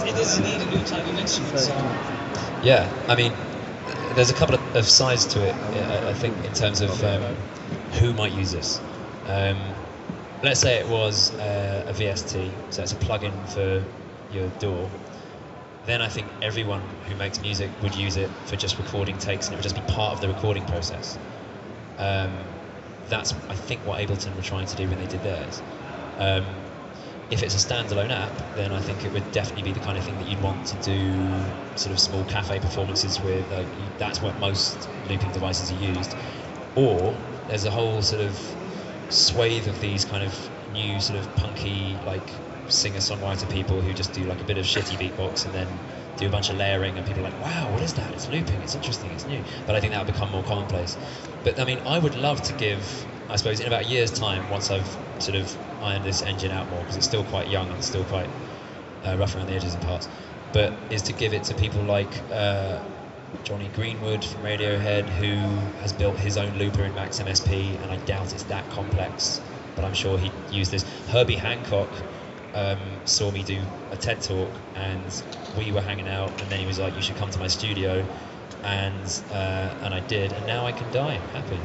it's need a new type of instrument. So. Yeah, I mean, there's a couple of sides to it, I think, in terms of who might use this. Let's say it was a VST, so it's a plug-in for your DAW. Then I think everyone who makes music would use it for just recording takes, and it would just be part of the recording process. That's, I think, what Ableton were trying to do when they did theirs. If it's a standalone app, then I think it would definitely be the kind of thing that you'd want to do sort of small cafe performances with. That's what most looping devices are used. Or there's a whole sort of swathe of these kind of new sort of punky, like, singer-songwriter people who just do like a bit of shitty beatbox and then do a bunch of layering, and people are like, wow, what is that? It's looping, it's interesting, it's new. But I think that would become more commonplace. But I mean, I would love to give, I suppose, in about a year's time, once I've sort of ironed this engine out more, because it's still quite young and still quite rough around the edges in parts, but is to give it to people like Johnny Greenwood from Radiohead, who has built his own looper in Max MSP, and I doubt it's that complex, but I'm sure he'd use this. Herbie Hancock saw me do a TED talk, and we were hanging out, and then he was like, you should come to my studio, and I did, and now I can die happy.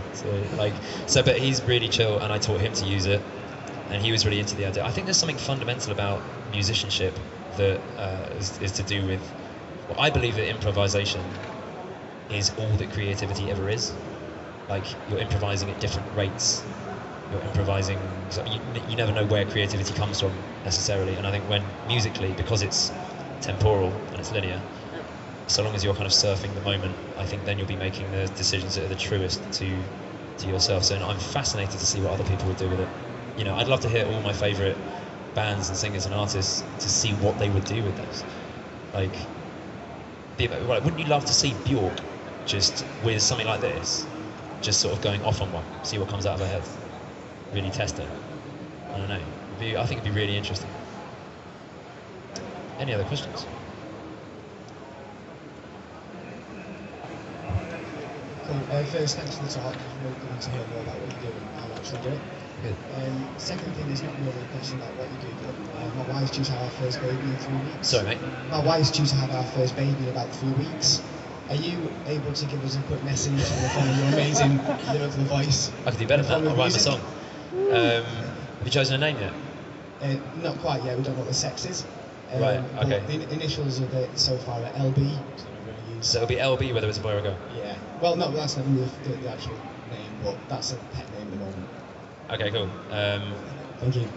But he's really chill, and I taught him to use it, and he was really into the idea. I think there's something fundamental about musicianship that is to do with, well, I believe that improvisation is all that creativity ever is. Like, you're improvising at different rates. You're improvising, so you never know where creativity comes from necessarily, and I think when musically, because it's temporal and it's linear, so long as you're kind of surfing the moment, I think then you'll be making the decisions that are the truest to yourself. So I'm fascinated to see what other people would do with it. You know, I'd love to hear all my favourite bands and singers and artists to see what they would do with this. Like, wouldn't you love to see Bjork just with something like this, just sort of going off on one, see what comes out of her head, really test it? I don't know. I think it'd be really interesting. Any other questions? First, thanks for the talk. Really good to hear more about what you do and how you actually do it. Good. Second thing is not really a question about what you do, but my wife's due to have our first baby in 3 weeks. Sorry, mate? My wife's due to have our first baby in about 3 weeks. Are you able to give us a quick message on your amazing lyrical voice? I could do better than that. I'll write my song. Have you chosen a name yet? Not quite yet. We don't know what the sex is. Right, okay. The initials of it so far are LB. So it'll be LB whether it's a boy or a girl? Yeah. Well, no, that's not the actual name, but that's a pet name at the moment. Okay, cool. Thank you.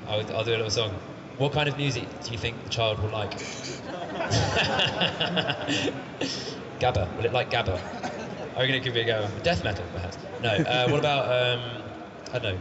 I'll do a little song. What kind of music do you think the child will like? Gabba. Will it like Gabba? I reckon it could be a go. Death metal, perhaps. No. What about, I don't know.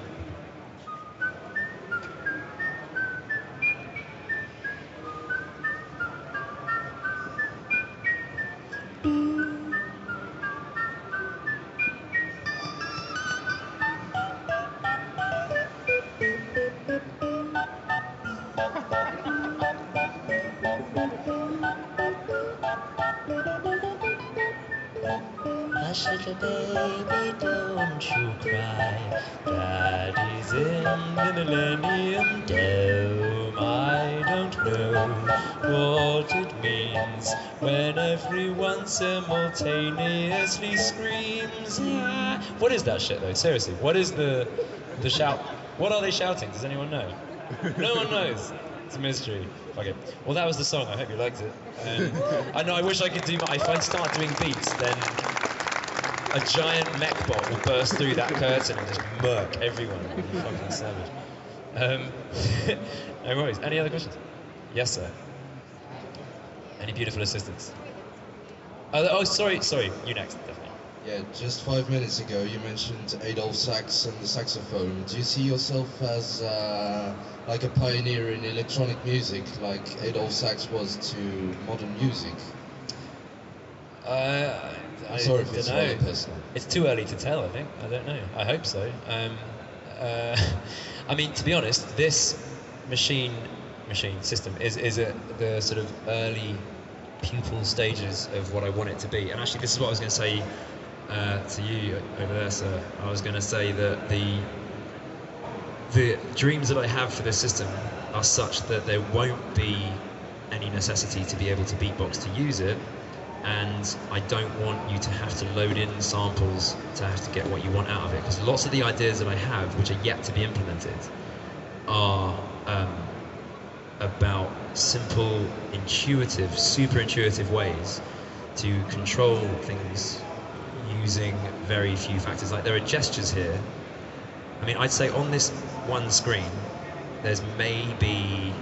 Hush, little baby, don't you cry. Daddy's in the Millennium Dome. I don't know what it means when everyone simultaneously screams. Ah. What is that shit though? Seriously, what is the shout? What are they shouting? Does anyone know? No one knows. It's a mystery. Okay. Well, that was the song. I hope you liked it. I know. I wish I could do. If I start doing beats, then a giant mech bot will burst through that curtain and just murk everyone. Fucking savage. No worries. Any other questions? Yes, sir. Any beautiful assistants? Oh, sorry. You next, definitely. Yeah, just 5 minutes ago you mentioned Adolf Sax and the saxophone. Do you see yourself as like a pioneer in electronic music, like Adolf Sax was to modern music? I'm sorry if it's rather personal. It's too early to tell, I think. I don't know. I hope so. I mean, to be honest, this machine system is at the sort of early pupil stages of what I want it to be. And actually, this is what I was going to say to you over there, sir. I was going to say that the dreams that I have for this system are such that there won't be an any necessity to be able to beatbox to use it, and I don't want you to have to load in samples to have to get what you want out of it, because lots of the ideas that I have, which are yet to be implemented, are about simple, intuitive, super intuitive ways to control things using very few factors. Like, there are gestures here. I mean, I'd say on this one screen, there's maybe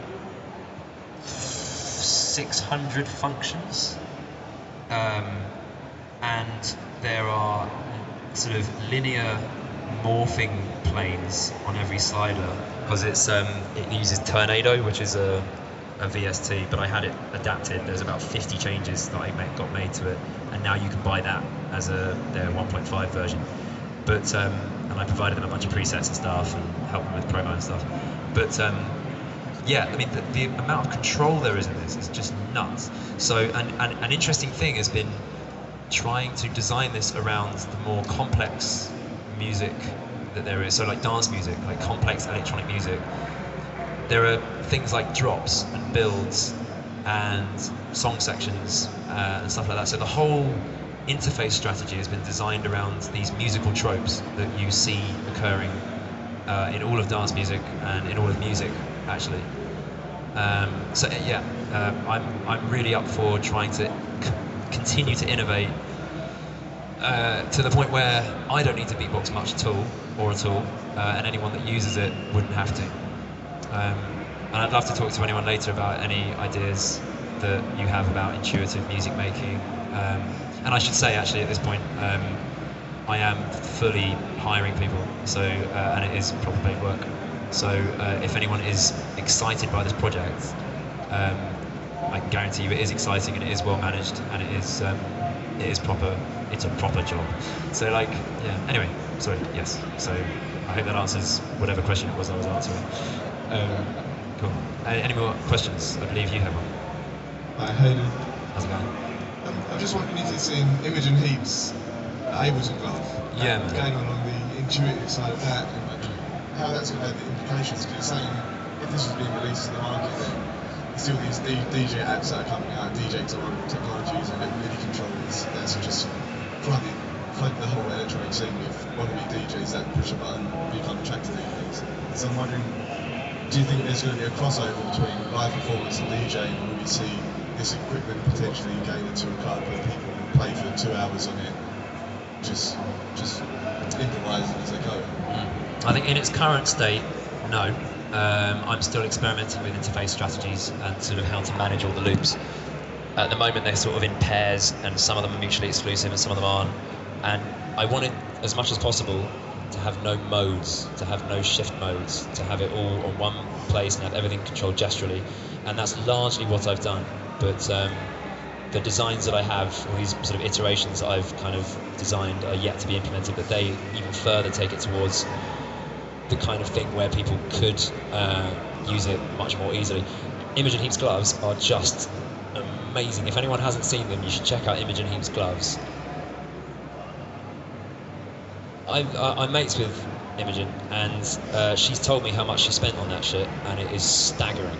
600 functions, and there are sort of linear morphing planes on every slider, because it uses Tornado, which is a VST, but I had it adapted. There's about 50 changes that got made to it, and now you can buy that as their 1.5 version. But and I provided them a bunch of presets and stuff, and helped them with promo and stuff. But yeah, I mean, the amount of control there is in this is just nuts. So, and an interesting thing has been trying to design this around the more complex music that there is. So, like dance music, like complex electronic music. There are things like drops and builds and song sections and stuff like that. So the whole interface strategy has been designed around these musical tropes that you see occurring in all of dance music and in all of music, actually. So yeah, I'm really up for trying to continue to innovate to the point where I don't need to beatbox much at all, and anyone that uses it wouldn't have to. And I'd love to talk to anyone later about any ideas that you have about intuitive music making. And I should say, actually, at this point, I am fully hiring people, so and it is proper paid work. So if anyone is excited by this project, I can guarantee you it is exciting and it is well managed and it is proper. It's a proper job. So like, yeah. Anyway, sorry. Yes. So I hope that answers whatever question it was I was answering. Cool. Any more questions? I believe you have one. Hi, Hayden. How's it going? I'm just wondering if you've seen Imogen Heap's Ableton Glove. Yeah, man. Going on the intuitive side of that, and like how that's going to have the implications. Because you're saying if this was being released to the market, then there's still these DJ apps that are coming out, DJ technologies and MIDI controllers that's just flooding the whole electronic scene with wannabe DJs that push a button, become track to do things. So I'm wondering, do you think there's going to be a crossover between live performance and DJing, or will we see this equipment potentially going into a club where people play for 2 hours on it, just improvising as they go? I think in its current state, no. I'm still experimenting with interface strategies and sort of how to manage all the loops. At the moment, they're sort of in pairs, and some of them are mutually exclusive and some of them aren't. And I wanted, as much as possible, to have no modes, to have no shift modes, to have it all on one place and have everything controlled gesturally. And that's largely what I've done. But the designs that I have, all these sort of iterations that I've kind of designed, are yet to be implemented, but they even further take it towards the kind of thing where people could use it much more easily. Imogen Heap's gloves are just amazing. If anyone hasn't seen them, you should check out Imogen Heap's gloves. I'm mates with Imogen, and she's told me how much she spent on that shit, and it is staggering.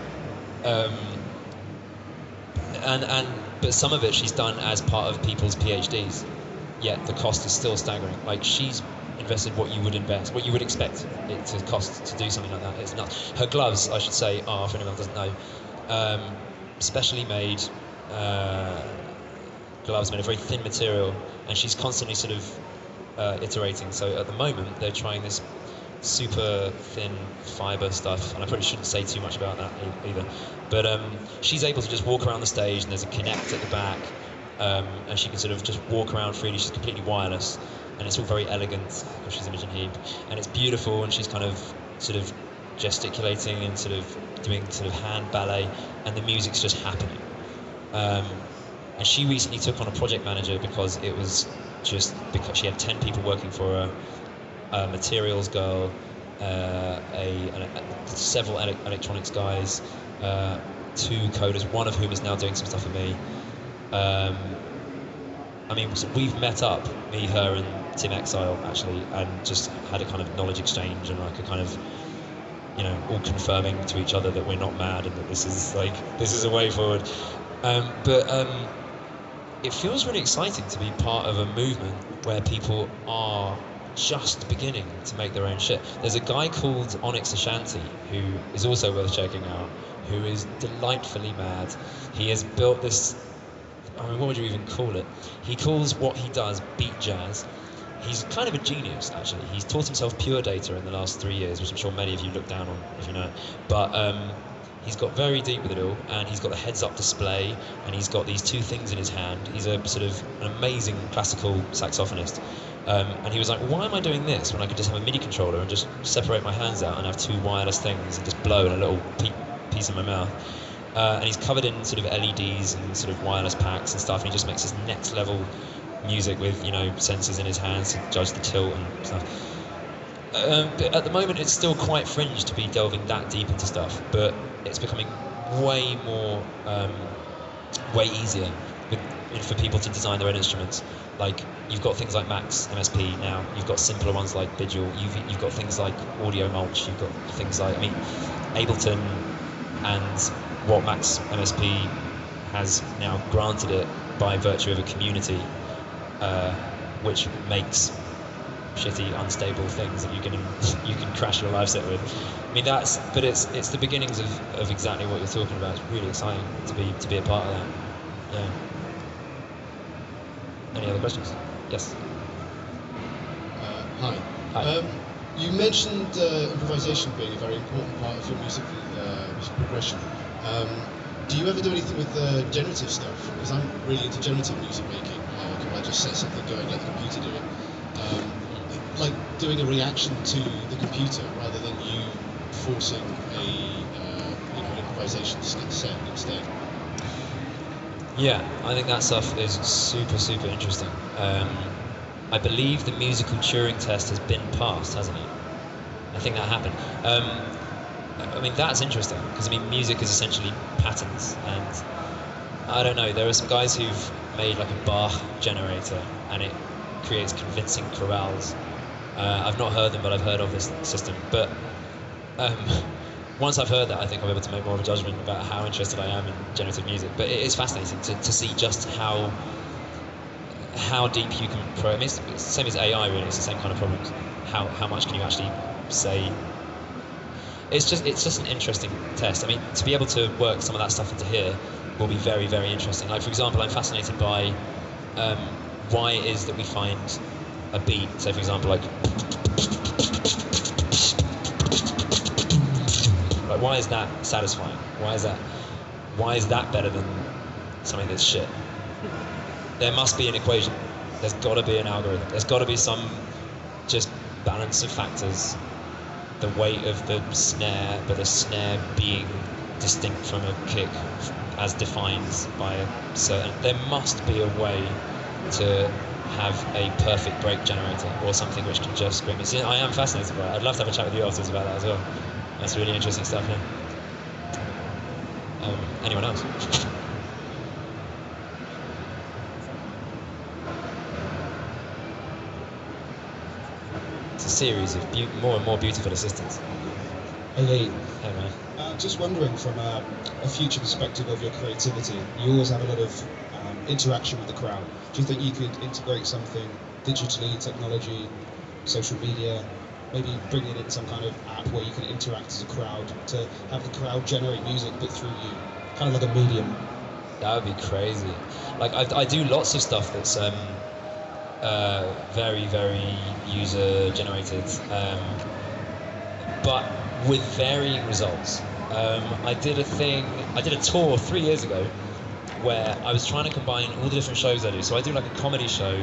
But some of it she's done as part of people's PhDs, yet the cost is still staggering. Like, she's invested what you would expect it to cost to do something like that. It's nuts. Her gloves, I should say, are, for anyone who doesn't know, specially made gloves made of very thin material, and she's constantly sort of iterating. So at the moment they're trying this super thin fiber stuff, and I probably shouldn't say too much about that either, but she's able to just walk around the stage, and there's a Kinect at the back, and she can sort of just walk around freely. She's completely wireless, and it's all very elegant because she's Imogen Heap, and it's beautiful, and she's kind of sort of gesticulating and sort of doing sort of hand ballet, and the music's just happening. And she recently took on a project manager because it was just because she had 10 people working for her, a materials girl, several electronics guys, 2 coders, one of whom is now doing some stuff for me. I mean, so we've met up, me, her, and Tim Exile, actually, and just had a kind of knowledge exchange and like a kind of you know, all confirming to each other that we're not mad and that this is a way forward. But it feels really exciting to be part of a movement where people are just beginning to make their own shit. There's a guy called Onyx Ashanti who is also worth checking out, who is delightfully mad. He has built this, I mean, what would you even call it? He calls what he does beat jazz. He's kind of a genius, actually. He's taught himself pure data in the last 3 years, which I'm sure many of you look down on if you know it. But he's got very deep with it all, and he's got the heads-up display, and he's got these two things in his hand. He's a sort of an amazing classical saxophonist. And he was like, why am I doing this when I could just have a MIDI controller and just separate my hands out and have two wireless things and just blow in a little piece in my mouth? And he's covered in sort of LEDs and sort of wireless packs and stuff, and he just makes this next level music with, you know, sensors in his hands to judge the tilt and stuff. But at the moment it's still quite fringe to be delving that deep into stuff, but it's becoming way more, way easier for people to design their own instruments. Like, you've got things like Max MSP now, you've got simpler ones like Vigil, you've got things like Audio Mulch, you've got things like, I mean, Ableton and what Max MSP has now granted it by virtue of a community, which makes shitty, unstable things that you can crash your live set with. I mean, but it's the beginnings of exactly what you're talking about. It's really exciting to be a part of that. Yeah. Any other questions? Yes. Hi. Hi. You mentioned improvisation being a very important part of your music progression. Do you ever do anything with generative stuff? Because I'm really into generative music making. Can I just set something going, let the computer do it? Like doing a reaction to the computer rather than you forcing an improvisation set instead. Yeah, I think that stuff is super interesting. I believe the musical Turing test has been passed, hasn't it? I think that happened. I mean, that's interesting, because I mean, music is essentially patterns, and I don't know, there are some guys who've made like a Bach generator, and it creates convincing chorales. I've not heard them, but I've heard of this system. But once I've heard that, I think I'll be able to make more of a judgment about how interested I am in generative music. But it is fascinating to see just how deep you can I mean, it's the same as AI, really. It's the same kind of problems. How much can you actually say? It's just an interesting test. I mean, to be able to work some of that stuff into here will be very interesting. Like, for example, I'm fascinated by why it is that we find a beat. So, for example, like why is that satisfying? Why is that better than something that's shit? There must be an equation. There's got to be an algorithm. There's got to be some just balance of factors. The weight of the snare, but the snare being distinct from a kick as defined by a certain... There must be a way to have a perfect break generator or something which can just scream. I am fascinated by it. I'd love to have a chat with you afterwards about that as well. That's really interesting stuff, yeah. Anyone else? It's a series of more and more beautiful assistants. Hey, Lee. Hey, man. Just wondering, from a future perspective of your creativity, you always have a lot of interaction with the crowd. Do you think you could integrate something digitally, technology, social media, maybe bring it in some kind of app where you can interact as a crowd to have the crowd generate music but through you, kind of like a medium? That would be crazy. Like, I do lots of stuff that's very user generated, but with varying results. I did a tour 3 years ago where I was trying to combine all the different shows I do. So I do like a comedy show,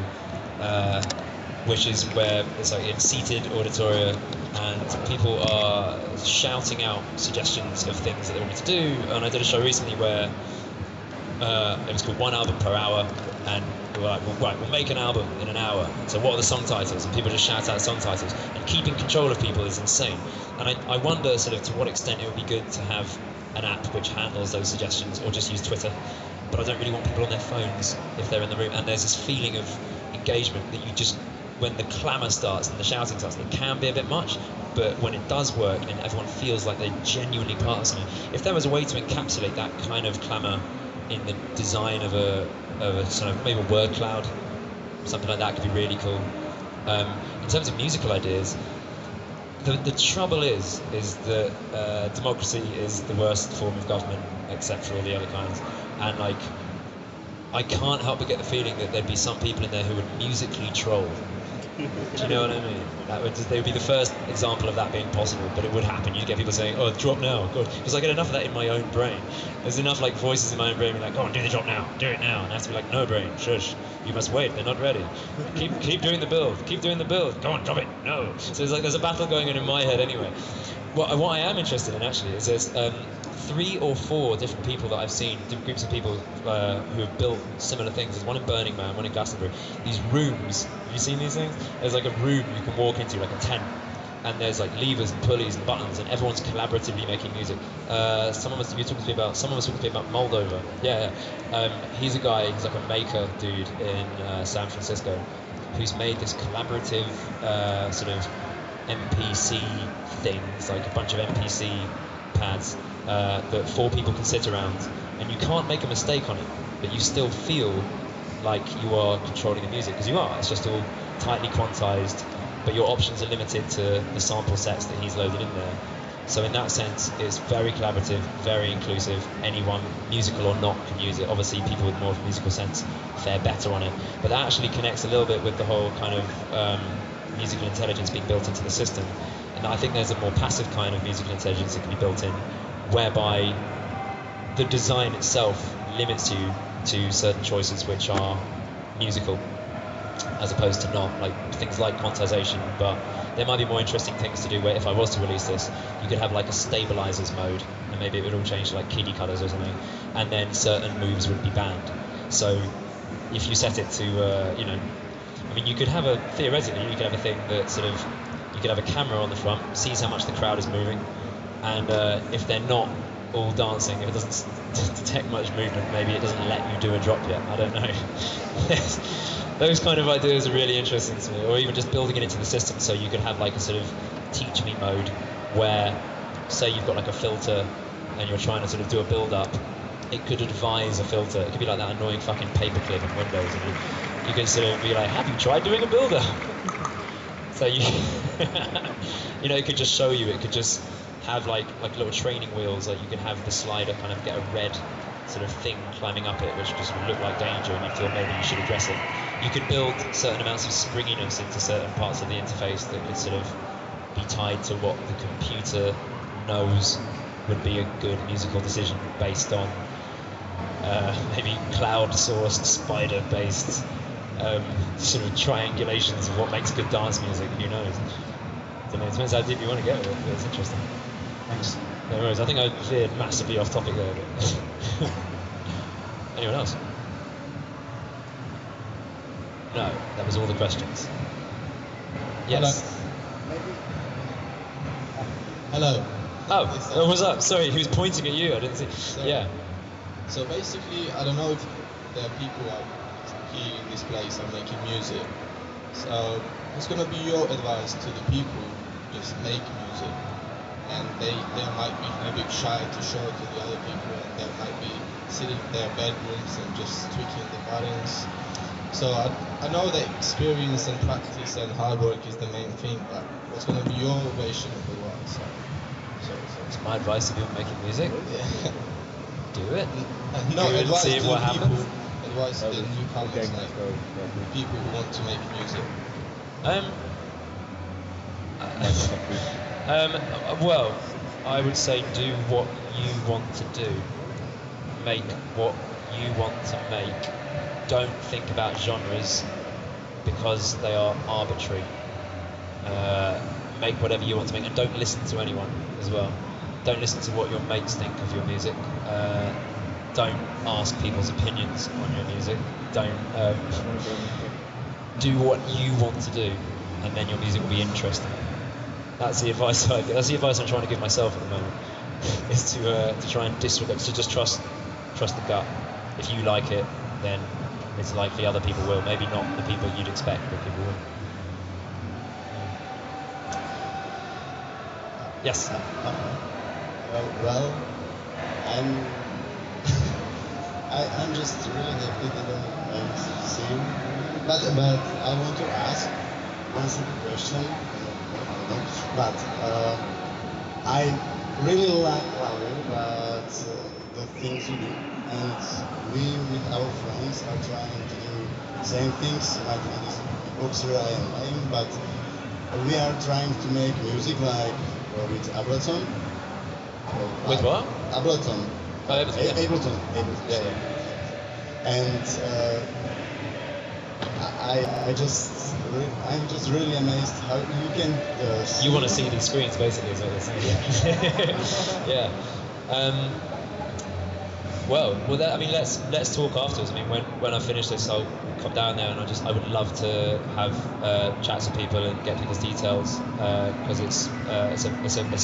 which is where it's like in seated auditoria, and people are shouting out suggestions of things that they want me to do. And I did a show recently where it was called 1 album per hour, and we were like, well, right, we'll make an album in an hour. So what are the song titles? And people just shout out song titles. And keeping control of people is insane. And I wonder sort of to what extent it would be good to have an app which handles those suggestions, or just use Twitter. But I don't really want people on their phones if they're in the room. And there's this feeling of engagement that you just, when the clamour starts and the shouting starts, it can be a bit much. but when it does work and everyone feels like they're genuinely part of something, if there was a way to encapsulate that kind of clamour in the design of a sort of maybe a word cloud, something like that could be really cool. In terms of musical ideas, the trouble is that democracy is the worst form of government except for all the other kinds, and like I can't help but get the feeling that there'd be some people in there who would musically troll. Do you know what I mean? They would be the first example of that being possible, but it would happen. You'd get people saying, "Oh, drop now," God, because I get enough of that in my own brain. There's enough like voices in my own brain being like, "Go on, do the drop now, do it now," and I have to be like, "No, brain, shush, you must wait. They're not ready. Keep doing the build. Keep doing the build. Go on, drop it. No." So there's a battle going on in my head anyway. What I am interested in actually is there's 3 or 4 different people that I've seen, different groups of people who have built similar things. There's one in Burning Man, one in Glastonbury. These rooms, have you seen these things? There's like a room you can walk into, like a tent, and there's like levers and pulleys and buttons, and everyone's collaboratively making music. Someone was talking to me about Moldova. Yeah. He's a guy, he's like a maker dude in San Francisco, who's made this collaborative sort of MPC things, like a bunch of MPC pads that 4 people can sit around, and you can't make a mistake on it, but you still feel like you are controlling the music, because you are. It's just all tightly quantized, but your options are limited to the sample sets that he's loaded in there. So in that sense, it's very collaborative, very inclusive. Anyone, musical or not, can use it. Obviously, people with more of a musical sense fare better on it, but that actually connects a little bit with the whole kind of musical intelligence being built into the system. And I think there's a more passive kind of musical intelligence that can be built in, whereby the design itself limits you to certain choices which are musical, as opposed to not, like things like quantization. But there might be more interesting things to do where if I was to release this, you could have like a stabilizers mode, and maybe it would all change to like kiddie colors or something, and then certain moves would be banned. So if you set it to, I mean, you could have theoretically, you could have a thing that sort of, you could have a camera on the front, sees how much the crowd is moving, and if they're not all dancing, if it doesn't detect much movement, maybe it doesn't let you do a drop yet. I don't know. Those kind of ideas are really interesting to me, or even just building it into the system so you could have like a sort of teach me mode where, say you've got like a filter and you're trying to sort of do a build up, it could advise a filter. It could be like that annoying fucking paperclip in Windows, and you can sort of be like, have you tried doing a build up? So you, it could just show you. It could just have like little training wheels. Like you can have the slider kind of get a red sort of thing climbing up it, which just would look like danger, and you feel maybe you should address it. You could build certain amounts of springiness into certain parts of the interface that could sort of be tied to what the computer knows would be a good musical decision based on maybe cloud-sourced, spider-based sort of triangulations of what makes good dance music. Who knows? I don't know, it depends how deep you want to get with it, but it's interesting. Thanks. No worries. I think I veered massively off topic there. But anyone else? No, that was all the questions. Yes. Hello. Oh, what's up? Sorry, he was pointing at you. I didn't see. Sorry. Yeah. So basically, I don't know if there are people out here in this place are making music. So what's going to be your advice to the people who just make music, and they might be a bit shy to show it to the other people, and they might be sitting in their bedrooms and just tweaking the buttons. So I know that experience and practice and hard work is the main thing, but what's going to be your version of the world? So It's my advice to people making music. yeah. Do it. No, Do it and advice see to what people, happens. advice to the newcomers, like people who want to make music. Well, I would say do what you want to do. Make what you want to make. Don't think about genres because they are arbitrary. Make whatever you want to make, and don't listen to anyone as well. Don't listen to what your mates think of your music. Don't ask people's opinions on your music. Don't do what you want to do, and then your music will be interesting. That's the advice that's the advice I'm trying to give myself at the moment. Is to try and disregard, to just trust the gut. If you like it, then it's likely other people will. Maybe not the people you'd expect, but people will. Yes. Well, I'm I'm just really happy that I see you. But I want to ask one simple question. But I really like you, but the things you do, and we with our friends are trying to do the same things. Like this books really I am, but we are trying to make music like with Ableton. With what? Ableton. Oh, Ableton. Yeah. Ableton. Yeah, yeah. And I'm just really amazed how you can. You want to see these screens, basically, is what you're saying. Yeah. Well, I mean, let's talk afterwards. I mean, when I finish this, I'll come down there, and I would love to have chats with people and get people's details, because it's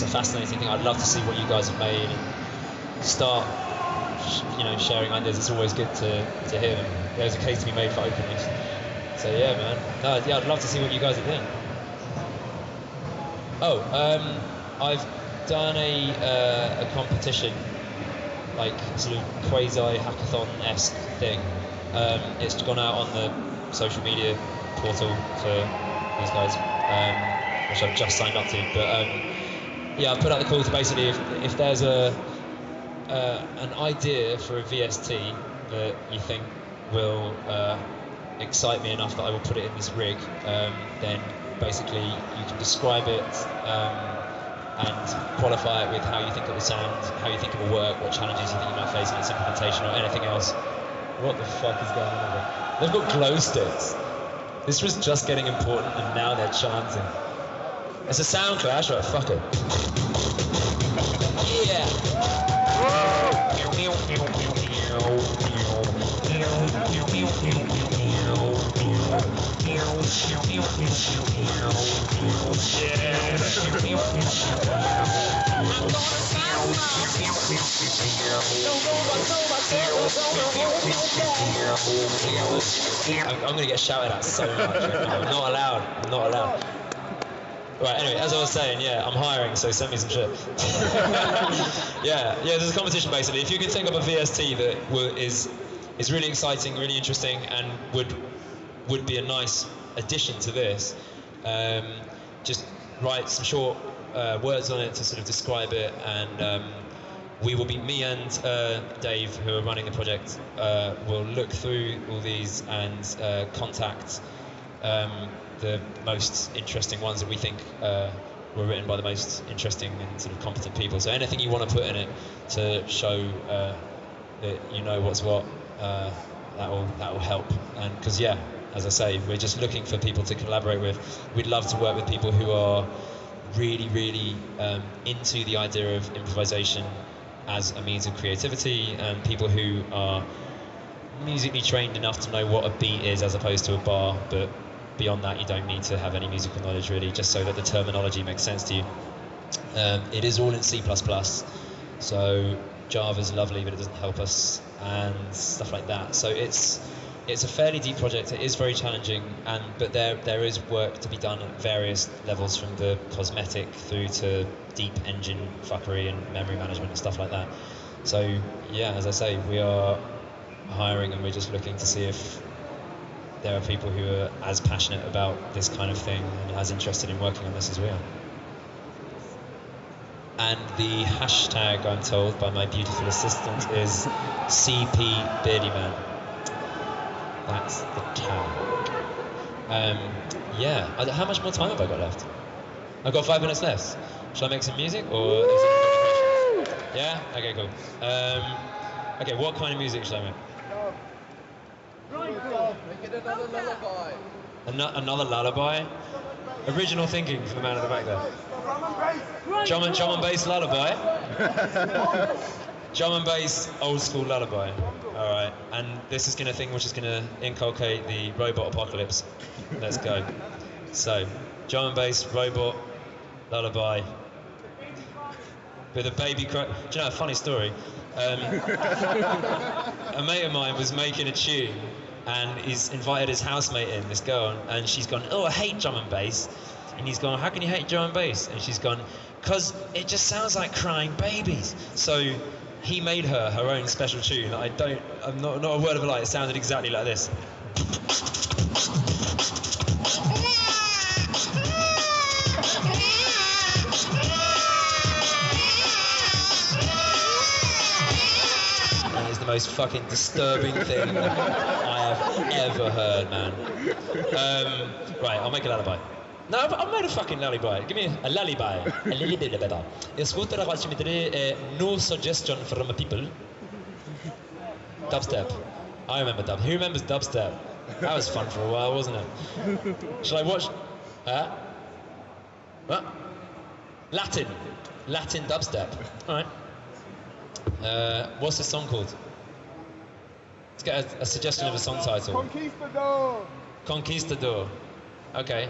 a fascinating thing. I'd love to see what you guys have made and start, sharing ideas. It's always good to hear them. There's a case to be made for openness. So yeah, man. No, yeah, I'd love to see what you guys are doing. Oh, I've done a competition, like sort of quasi hackathon-esque thing. It's gone out on the social media portal for these guys, which I've just signed up to. But yeah, I've put out the call to basically if there's an idea for a VST that you think will excite me enough that I will put it in this rig, then basically you can describe it and qualify it with how you think it will sound, how you think it will work, what challenges you think you might face in its implementation, or anything else. What the fuck is going on here? They've got Glowsticks. This was just getting important and now they're chanting. It's a sound clash, right? Fuck it. Yeah! I'm gonna get shouted at so much. I'm not allowed. Right, anyway, as I was saying, yeah, I'm hiring, so send me some shit. yeah, there's a competition basically. If you can think of a VST that is really exciting, really interesting, and would be a nice addition to this, just write some short words on it to sort of describe it, and me and Dave, who are running the project, will look through all these and contact the most interesting ones that we think were written by the most interesting and sort of competent people. So anything you want to put in it to show that you know what's what, that will help. And because as I say, we're just looking for people to collaborate with. We'd love to work with people who are really, really into the idea of improvisation as a means of creativity, and people who are musically trained enough to know what a beat is as opposed to a bar, but beyond that you don't need to have any musical knowledge really, just so that the terminology makes sense to you. It is all in C++, so Java's lovely but it doesn't help us, and stuff like that. So it's a fairly deep project. It is very challenging, but there is work to be done at various levels, from the cosmetic through to deep engine fuckery and memory management and stuff like that. So yeah, as I say, we are hiring, and we're just looking to see if there are people who are as passionate about this kind of thing and as interested in working on this as we are. And the hashtag, I'm told by my beautiful assistant, is CP BeardyMan. That's the tag. How much more time have I got left? I've got 5 minutes left. Shall I make some music, or is it? Yeah? Okay, cool. Okay, what kind of music should I make? Another lullaby. Another lullaby? Original thinking for the man at the back there. Drum and bass lullaby. Drum and bass old school lullaby. All right, and this is we're just gonna inculcate the robot apocalypse. Let's go. So, drum and bass robot lullaby with a baby cry. Do you know a funny story? A mate of mine was making a tune, and he's invited his housemate in, this girl, and she's gone, "Oh, I hate drum and bass." And he's gone, "How can you hate drum and bass?" And she's gone, because it just sounds like crying babies. So he made her own special tune. I'm not a word of a lie. It sounded exactly like this. That is the most fucking disturbing thing I have ever heard, man. Right, I'll make a lullaby. No, I'll make a fucking lullaby. Give me a lullaby. A lullaby. Ascolta ragazzi, mi dite no suggestion from the people. Dubstep. I remember dub. Who remembers dubstep? That was fun for a while, wasn't it? Shall I watch? What? Latin dubstep. All right. What's this song called? Let's get a suggestion of a song title. Conquistador. Conquistador. Okay.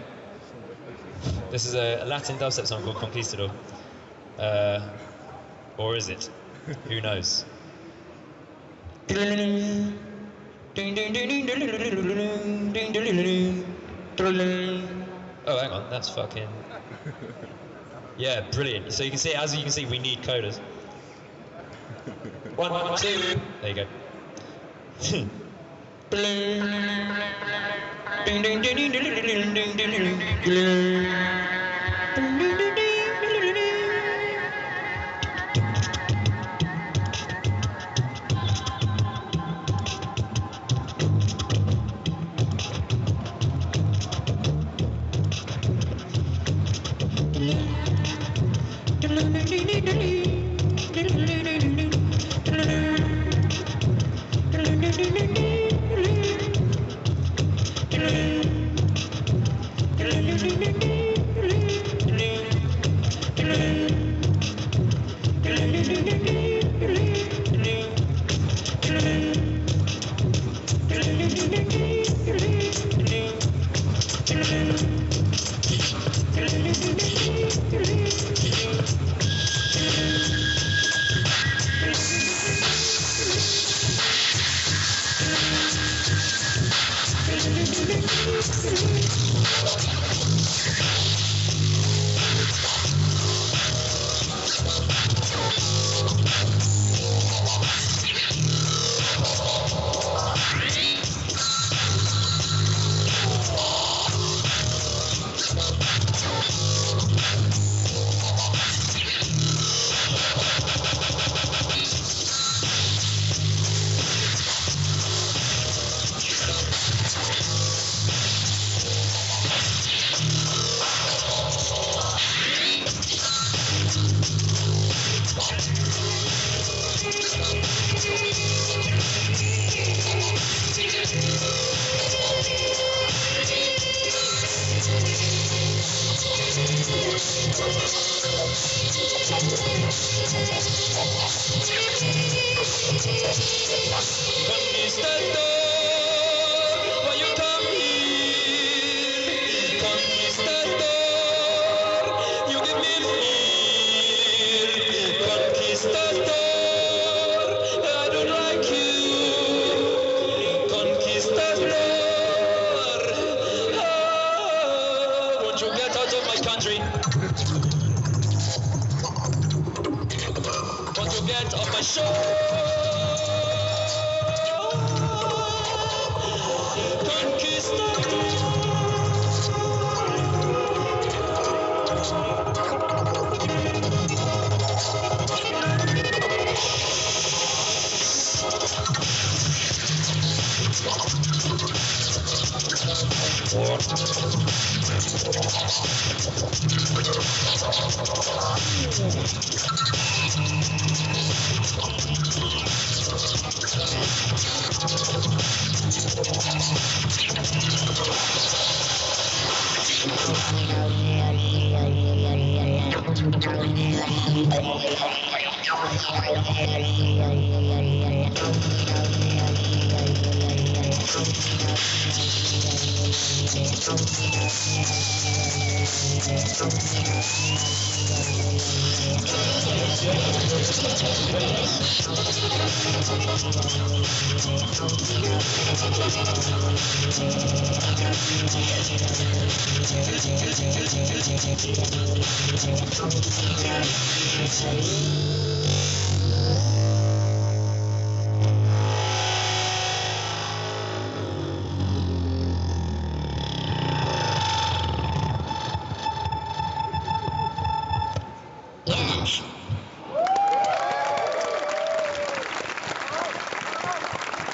This is a Latin dubstep song called Conquistador. Or is it? Who knows? Oh, hang on, that's fucking... Yeah, brilliant. So you can see, as you can see, we need coders. 1, 2. There you go.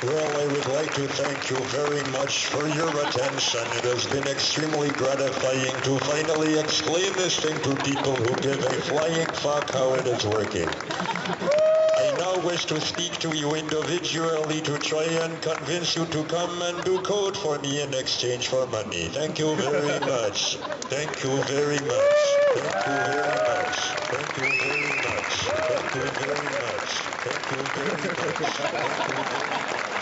Well, I would like to thank you very much for your attention. It has been extremely gratifying to finally explain this thing to people who give a flying fuck how it is working. I now wish to speak to you individually to try and convince you to come and do code for me in exchange for money. Thank you very much. Thank you very much. Thank you very much. Thank you very much. Thank you very much. Thank you very much. Thank you very much.